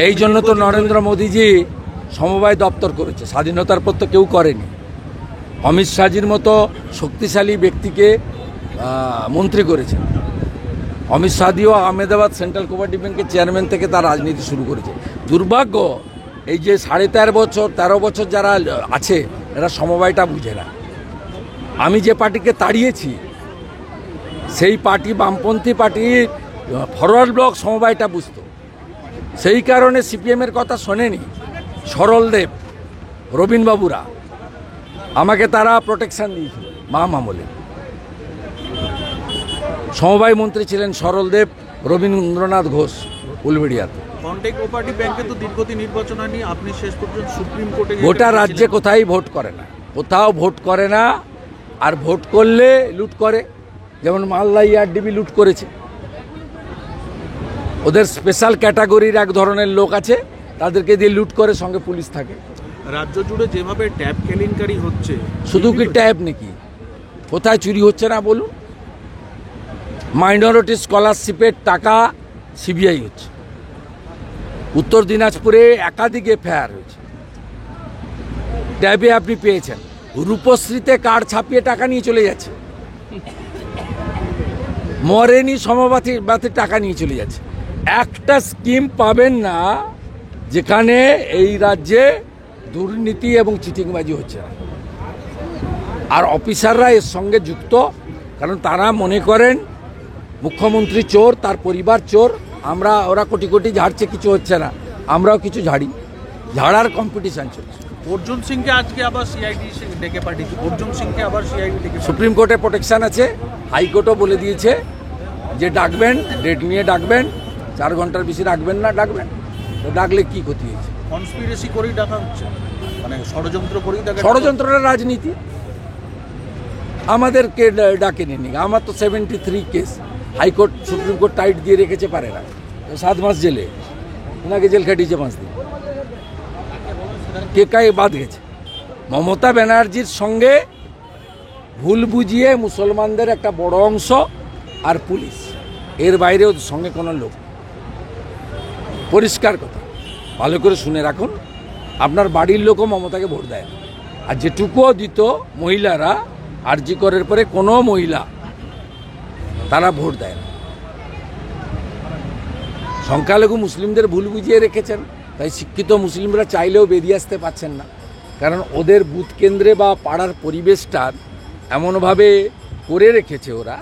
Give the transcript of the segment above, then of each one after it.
এই জন্য তো নরেন্দ্র মোদীজি সমবায় দপ্তর করেছে, স্বাধীনতার পর তো কেউ করেনি। অমিত শাহজির মতো শক্তিশালী ব্যক্তিকে মন্ত্রী করেছেন। অমিত শাহজিও আহমেদাবাদ সেন্ট্রাল কোঅপারেটিভ ব্যাংকের চেয়ারম্যান থেকে তার রাজনীতি শুরু করেছে। দুর্ভাগ্য এই যে 13.5 বছর যারা আছে এরা সমবায়টা বুঝে না। আমি যে পার্টিকে তাড়িয়েছি সেই পার্টি বামপন্থী পার্টির ফরওয়ার্ড ব্লক সমবায়টা বুঝত, সেই কারণে সিপিএমের কথা শোনেনি। সরলদেব, রবীনবাবুরা আমাকে তারা প্রোটেকশন দিয়েছিল। আমলে সমবায় মন্ত্রী ছিলেন সরলদেব, রবীন্দ্রনাথ ঘোষ উলবেড়িয়াতে। গোটা রাজ্যে কোথায় ভোট করে না, কোথাও ভোট করে না। আর ভোট করলে লুট করে, যেমন মালদা ইআরডিবি লুট করেছে। ওদের স্পেশাল ক্যাটাগরির এক ধরনের লোক আছে, তাদেরকে দিয়ে লুট করে, সঙ্গে পুলিশ থাকে। রাজ্য জুড়ে যেভাবে ট্যাব কেলেঙ্কারি হচ্ছে, শুধু কি ট্যাব নাকি, কোথায় চুরি হচ্ছে না বলুন? মাইনরিটি স্কলারশিপের টাকা সিবিআই হচ্ছে। উত্তর দিনাজপুরে একাধিক এফআইআর হয়েছে। ট্যাবে আপনি পেয়েছেন, রূপশ্রীতে কার্ড ছাপিয়ে টাকা নিয়ে চলে যাচ্ছে। মরেনি সমবাতির টাকা নিয়ে চলে যাচ্ছে। একটা স্কিম পাবেন না যেখানে এই রাজ্যে দুর্নীতি এবং চিটিংবাজি হচ্ছে না। আর অফিসাররা এর সঙ্গে যুক্ত, কারণ তারা মনে করেন মুখ্যমন্ত্রী চোর, তার পরিবার চোর। ওরা কোটি কোটি ঝাড়ছে, কিছু হচ্ছে না, আমরাও কিছু ঝাড়ি। ঝাড়ার কম্পিটিশন চলছে। অর্জুন সিংকে আজকে আবার সিআইডি ডেকে পাঠিয়েছে। অর্জুন সিংকে আবার সিআইডি ডেকে, সুপ্রিম কোর্টে প্রোটেকশন আছে, হাইকোর্টও বলে দিয়েছে যে ডাকবেন, ডেট নিয়ে ডাকবেন, 4 ঘন্টার বেশি রাখবেন না, ডাকবেন। তো ডাকলে কি ক্ষতি হয়েছে? কনস্পিরেসি করেই ডাকা হচ্ছে, মানে ষড়যন্ত্র করেই ডাকা। ষড়যন্ত্রের রাজনীতি। আমাদেরকে ডাকে নেনি। আমার তো 73 case, high court supreme court tight দিয়ে রেখেছে, পারে না। 7 মাস জেলে, ওনাকে জেল খাটিয়েছে 5 দিন। কে কায় বাদ গেছে? মমতা ব্যানার্জির সঙ্গে ভুল বুঝিয়ে মুসলমানদের একটা বড় অংশ আর পুলিশ, এর বাইরেও সঙ্গে কোনো লোক। পরিষ্কার কথা, ভালো করে শুনে রাখুন, আপনার বাড়ির লোকও মমতাকে ভোট দেয় না। আর যেটুকুও দিত মহিলারা, আরজি করের পরে কোনো মহিলা তারা ভোট দেয় না। সংখ্যালঘু মুসলিমদের ভুল বুঝিয়ে রেখেছেন, তাই শিক্ষিত মুসলিমরা চাইলেও বেরিয়ে আসতে পারছেন না। কারণ ওদের বুথ কেন্দ্রে বা পাড়ার পরিবেশটার এমনভাবে করে রেখেছে, ওরা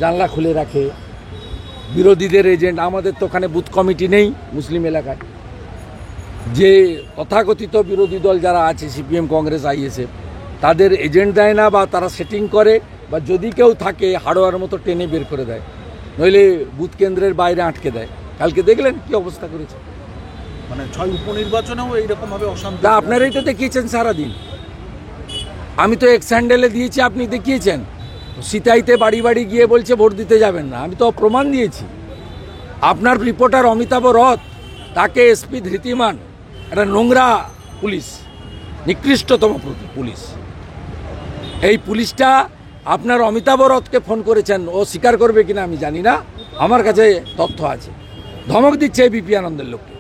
জানলা খুলে রাখে, বিরোধীদের এজেন্ট। আমাদের তো ওখানে বুথ কমিটি নেই মুসলিম এলাকায়। যে তথাকথিত বিরোধী দল যারা আছে, সিপিএম, কংগ্রেস, আইএসএফ, তাদের এজেন্ট দেয় না, বা তারা সেটিং করে, বা যদি কেউ থাকে হাড়োয়ার মতো টেনে বের করে দেয়, নইলে বুথ কেন্দ্রের বাইরে আটকে দেয়। কালকে দেখলেন কি অবস্থা করেছে। মানে 6 উপনির্বাচনেও এইরকম ভাবে অশান্তি। তা আপনারাই তো দেখিয়েছেন সারাদিন। আমি তো এক্স হ্যান্ডেলে দিয়েছি, আপনি দেখিয়েছেন। সিতাইতে বাড়ি বাড়ি গিয়ে বলছে ভোট দিতে যাবেন না, আমি তো প্রমাণ দিয়েছি। আপনার রিপোর্টার অমিতাভ রথ, তাকে এসপি ধৃতিমান, একটা নোংরা পুলিশ, নিকৃষ্টতম পুলিশ। এই পুলিশটা আপনার অমিতাভ রথকে ফোন করেছেন, ও স্বীকার করবে কিনা আমি জানি না, আমার কাছে তথ্য আছে। ধমক দিচ্ছে বিপি আনন্দের লোককে।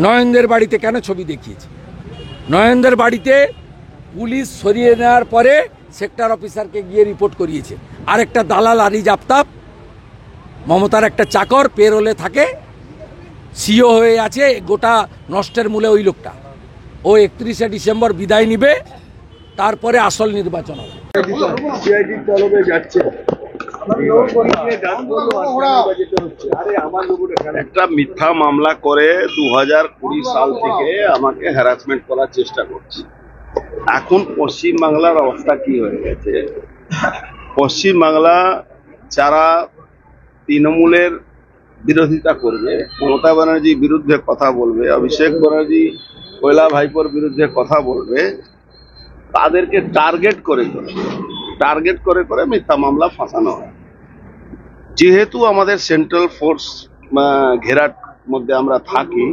নয়নদের বাড়িতে কেন ছবি দেখিয়েছে? নয়নদের বাড়িতে পুলিশ সরিয়ে নেওয়ার পরে সেক্টর অফিসারকে গিয়ে রিপোর্ট করিয়েছে। আর একটা দালাল আরিজ আফতাব, মমতার একটা চাকর, পেরোলে থাকে, সিও হয়ে আছে। গোটা নষ্টের মূলে ওই লোকটা। ও 31শে ডিসেম্বর বিদায় নিবে, তারপরে আসল নির্বাচন হবে। একটা মিথ্যা মামলা করে 2020 সাল থেকে আমাকে হ্যারাসমেন্ট করার চেষ্টা করছে। এখন পশ্চিমবাংলার অবস্থা কি হয়ে গেছে? পশ্চিমবাংলা যারা তৃণমূলের বিরোধিতা করবে, মমতা ব্যানার্জির বিরুদ্ধে কথা বলবে, অভিষেক ব্যানার্জি কৈলা ভাইপোর বিরুদ্ধে কথা বলবে, তাদেরকে টার্গেট করে মিথ্যা মামলা ফাঁসানো হয়। যেহেতু আমাদের সেন্ট্রাল ফোর্স ঘেরার মধ্যে আমরা থাকি,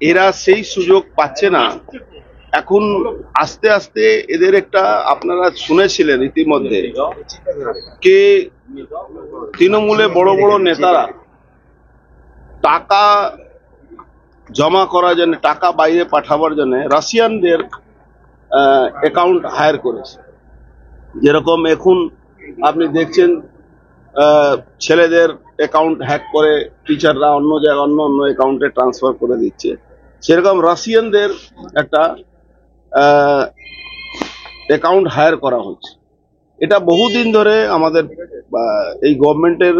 এরা সেই সুযোগ পাচ্ছে না। এখন আস্তে আস্তে এদের একটা, আপনারা শুনেছিলেন ইতিমধ্যে, কে তৃণমূলে বড় বড় নেতারা টাকা জমা করার জন্য, টাকা বাইরে পাঠাবার জন্য রাশিয়ানদের অ্যাকাউন্ট হায়ার করেছে। যেরকম এখন আপনি দেখছেন ছেলেদের অ্যাকাউন্ট হ্যাক করে টিচাররা অন্য জায়গায় অন্য অন্য অ্যাকাউন্টে ট্রান্সফার করে দিচ্ছে, সেরকম রাশিয়ানদের একটা অ্যাকাউন্ট হায়ার করা হচ্ছে। এটা বহুদিন ধরে আমাদের এই গভর্নমেন্টের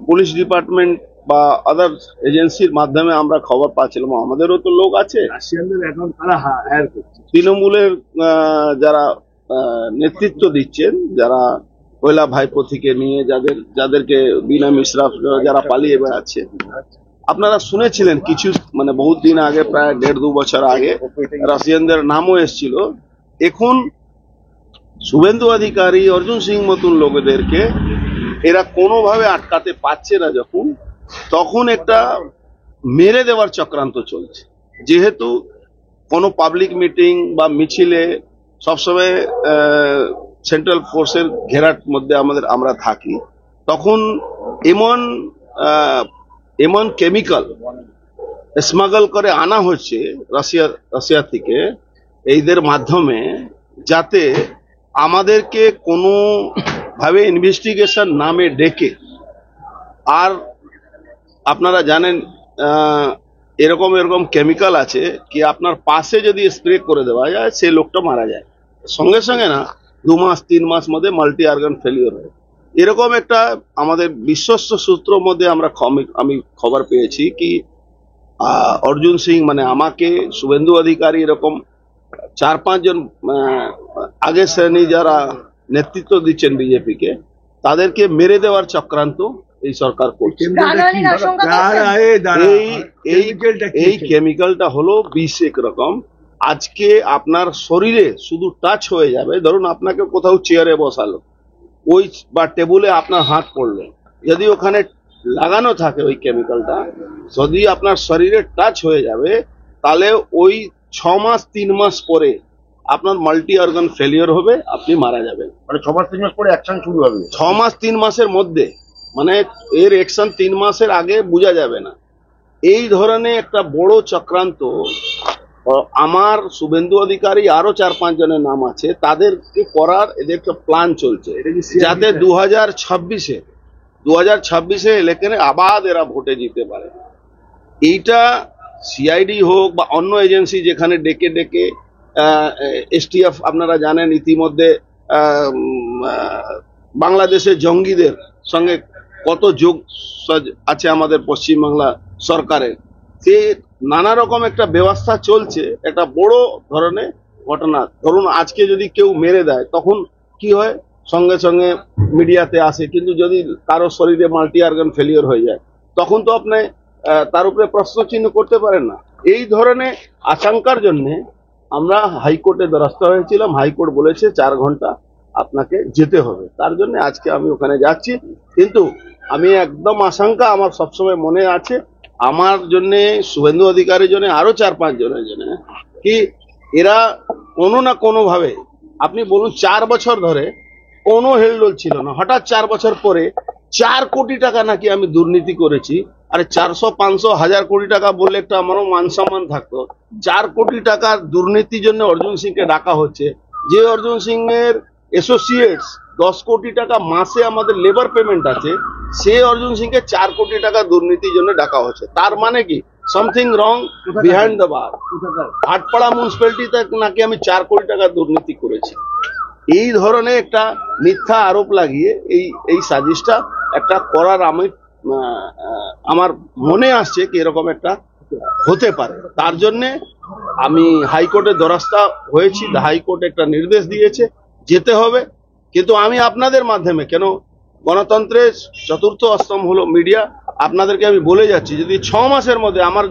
পুলিশ ডিপার্টমেন্ট বা আদার এজেন্সির মাধ্যমে আমরা খবর পাচ্ছিলাম। আমাদেরও তো লোক আছে, রাশিয়ানদের অ্যাকাউন্ট তারা হায়ার করছে। তৃণমূলের যারা নেতৃত্ব দিচ্ছেন, যারা পয়লা ভাইপো থেকে নিয়ে যাদেরকে বিনা মিশ্রা যারা পালিয়ে বেড়াচ্ছে, আপনারা শুনেছিলেন কিছু মানে বহুত দিন আগে, প্রায় 1.5-2 বছর আগে রাশিয়ানদের নামও এসেছিল। এখন শুভেন্দু অধিকারী, অর্জুন সিং মতন লোকেদেরকে এরা কোনোভাবে আটকাতে পারছে না যখন, তখন একটা মেরে দেওয়ার চক্রান্ত চলছে। যেহেতু কোনো পাবলিক মিটিং বা মিছিলে সবসময় সেন্ট্রাল ফোর্সের ঘেরার মধ্যে আমরা থাকি, তখন এমন কেমিক্যাল স্মাগল করে আনা হচ্ছে রাশিয়া থেকে এইদের মাধ্যমে, যাতে আমাদেরকে কোনো ভাবে ইনভেস্টিগেশন নামে ডেকে, আর আপনারা জানেন এরকম কেমিক্যাল আছে কি আপনার পাশে যদি স্প্রে করে দেওয়া যায় সে লোকটা মারা যায় সঙ্গে সঙ্গে না, 2 মাস 3 মাস মধ্যে মাল্টি অর্গান ফেলিওর হয়। এরকম একটা আমাদের বিশ্বস্ত সূত্র মধ্যে আমি খবর পেয়েছি কি অর্জুন সিং মানে আমাকে, শুভেন্দু অধিকারী, এরকম 4-5 জন আগের শ্রেণী যারা নেতৃত্ব দিচ্ছেন বিজেপিকে, তাদেরকে মেরে দেওয়ার চক্রান্ত এই সরকার করছে। এই কেমিক্যালটা হলো বিষ একরকম। আজকে আপনার শরীরে শুধু টাচ হয়ে যাবে, ধরুন আপনাকে কোথাও চেয়ারে বসালো, ওই বা টেবিলে আপনার হাত পড়লো, যদি ওখানে লাগানো থাকে ওই কেমিক্যালটা, যদি আপনার শরীরে টাচ হয়ে যাবে, তাহলে ওই 6 মাস 3 মাস পরে আপনার মাল্টি অর্গান ফেলিওর হবে, আপনি মারা যাবেন। মানে 6 মাস 3 মাস পরে অ্যাকশন শুরু হবে। 6 মাস 3 মাসের মধ্যে, মানে এর অ্যাকশন 3 মাসের আগে বোঝা যাবে না। এই ধরনের একটা বড় চক্রান্ত আমার, শুভেন্দু অধিকারী আরো 4-5 জনের নাম আছে, তাদেরকে করার এদের একটা প্ল্যান চলছে, যাতে 2026-এ ইলেকশনে আবার এরা ভোটে জিতে পারে। এইটা সিআইডি হোক বা অন্য এজেন্সি যেখানে ডেকে ডেকে এসটিএফ, আপনারা জানেন ইতিমধ্যে বাংলাদেশের জঙ্গিদের সঙ্গে কত যোগ আছে আমাদের পশ্চিমবাংলা সরকারের, সে নানা রকম একটা ব্যবস্থা চলছে। একটা বড় ধরনের ঘটনা, ধরুন আজকে যদি কেউ মেরে দেয়, তখন কি হয়, সঙ্গে সঙ্গে মিডিয়াতে আসে, কিন্তু যদি কারো শরীরে মাল্টি অর্গান ফেলিওর হয়ে যায়, তখন তো আপনি তার উপরে প্রশ্ন চিহ্ন করতে পারেন না। এই ধরনের আশঙ্কার জন্য আমরা হাইকোর্টে দ্বারস্থ হয়েছিলাম। হাইকোর্ট বলেছে 4 ঘন্টা আপনাকে যেতে হবে, তার জন্য আজকে আমি ওখানে যাচ্ছি। কিন্তু আমি একদম আশঙ্কা আমার সবসময় মনে আছে, আমার জন্য, শুভেন্দু অধিকারীর জন্য, আরো 4-5 জনের জন্য, কি এরা কোনো না কোনো ভাবে, আপনি বলুন 4 বছর ধরে কোনো হেলদোল ছিল না, হঠাৎ 4 বছর পরে 4 কোটি টাকা নাকি আমি দুর্নীতি করেছি। আরে 400, 500, 1000 কোটি টাকা বললে একটা আমারও মান সম্মান থাকতো। 4 কোটি টাকার দুর্নীতির জন্য অর্জুন সিংকে ডাকা হচ্ছে, যে অর্জুন সিং এর অ্যাসোসিয়েটস 10 কোটি টাকা মাসে আমাদের লেবার পেমেন্ট আছে, সে অর্জুন সিংকে 4 কোটি টাকা দুর্নীতির জন্য ডাকা হচ্ছে। তার মানে কি, সামথিং রং বিহাইন্ড দ্য বার। ভাটপাড়া মিউনিসিপ্যালিটিতে নাকি আমি 4 কোটি টাকা দুর্নীতি করেছি। এই ধরনের একটা মিথ্যা আরোপ লাগিয়ে এই সাজিশটা একটা করার আমার মনে আসছে কি এরকম একটা হতে পারে। তার জন্য আমি হাইকোর্টের দ্বারস্থ হয়েছি। হাইকোর্ট একটা নির্দেশ দিয়েছে, যেতে হবে। কিন্তু আমি আপনাদের মাধ্যমে, কেন গণতন্ত্রের চতুর্থ স্তম্ভ হলো মিডিয়া, আপনাদেরকে আমি বলে যাচ্ছি, যদি 6 মাসের মধ্যে আমার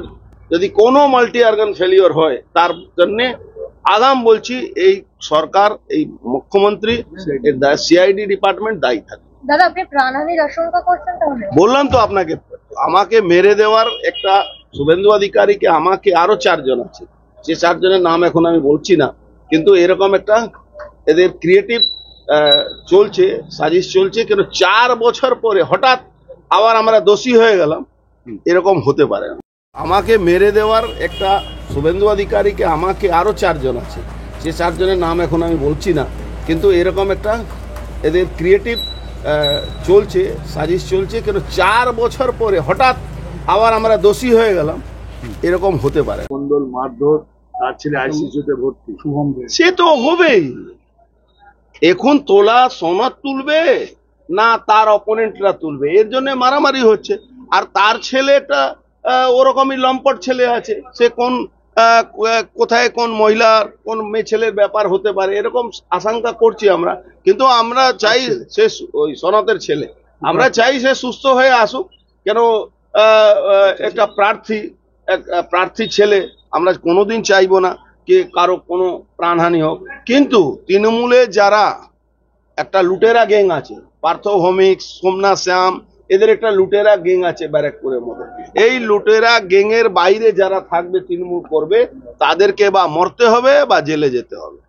যদি কোনো মাল্টি অর্গান ফেলিওর হয়, তার জন্য আগাম বলছি এই সরকার, এই মুখ্যমন্ত্রী, সিআইডি ডিপার্টমেন্ট দায়ী থাকবে। দাদা, আপনি প্রাণহানির আশঙ্কা করছেন তাহলে? বললাম তো আপনাকে, আমাকে মেরে দেওয়ার একটা, শুভেন্দু অধিকারীকে, আমাকে আরো 4 জন আছে, যে 4 জনের নাম এখন আমি বলছি না, কিন্তু এরকম একটা এদের ক্রিয়েটিভ চলছে, সাজিশ চলছে। কেন 4 বছর পরে হঠাৎ আবার আমরা দোষী হয়ে গেলাম, এরকম হতে পারে না। আমাকে মেরে দেওয়ার একটা শুভেন্দু অধিকারীকে, আমাকে আরো 4 জন আছে, সে 4 জনের নাম এখন আমি বলছি না, কিন্তু এরকম একটা এদের ক্রিয়েটিভ চলছে, সাজিশ চলছে, কেন 4 বছর পরে হঠাৎ আবার আমরা দোষী হয়ে গেলাম, এরকম হতে পারে। মন্ডল মারধর, তার ছেলে আইসিইউতে ভর্তি, শুভম দে। সে তো হবেই। এখন তোলা সনদ তুলবে না তার অপোনেন্টরা তুলবে, এর জন্য মারামারি হচ্ছে। আর তার ছেলেটা ওরকমই লম্পট ছেলে আছে, সে কোন কোথায় কোন মহিলার কোন মেয়ে ছেলের ব্যাপার হতে পারে, এরকম আশঙ্কা করছি আমরা। কিন্তু আমরা চাই সে ওই সনদের ছেলে, আমরা চাই সে সুস্থ হয়ে আসুক। কেন একটা প্রার্থী ছেলে, আমরা কোনোদিন চাইবো না যে কারো কোনো প্রাণহানি হোক। কিন্তু তৃণমূলে যারা একটা লুটেরা গ্যাং আছে, পার্থ ভৌমিক, সোমনাথ শ্যাম, এদের একটা লুটেরা গ্যাং আছে ব্যারাকপুরের মধ্যে। এই লুটেরা গ্যাংয়ের বাইরে যারা থাকবে, তৃণমূল করবে, তাদেরকে বা মরতে হবে বা জেলে যেতে হবে।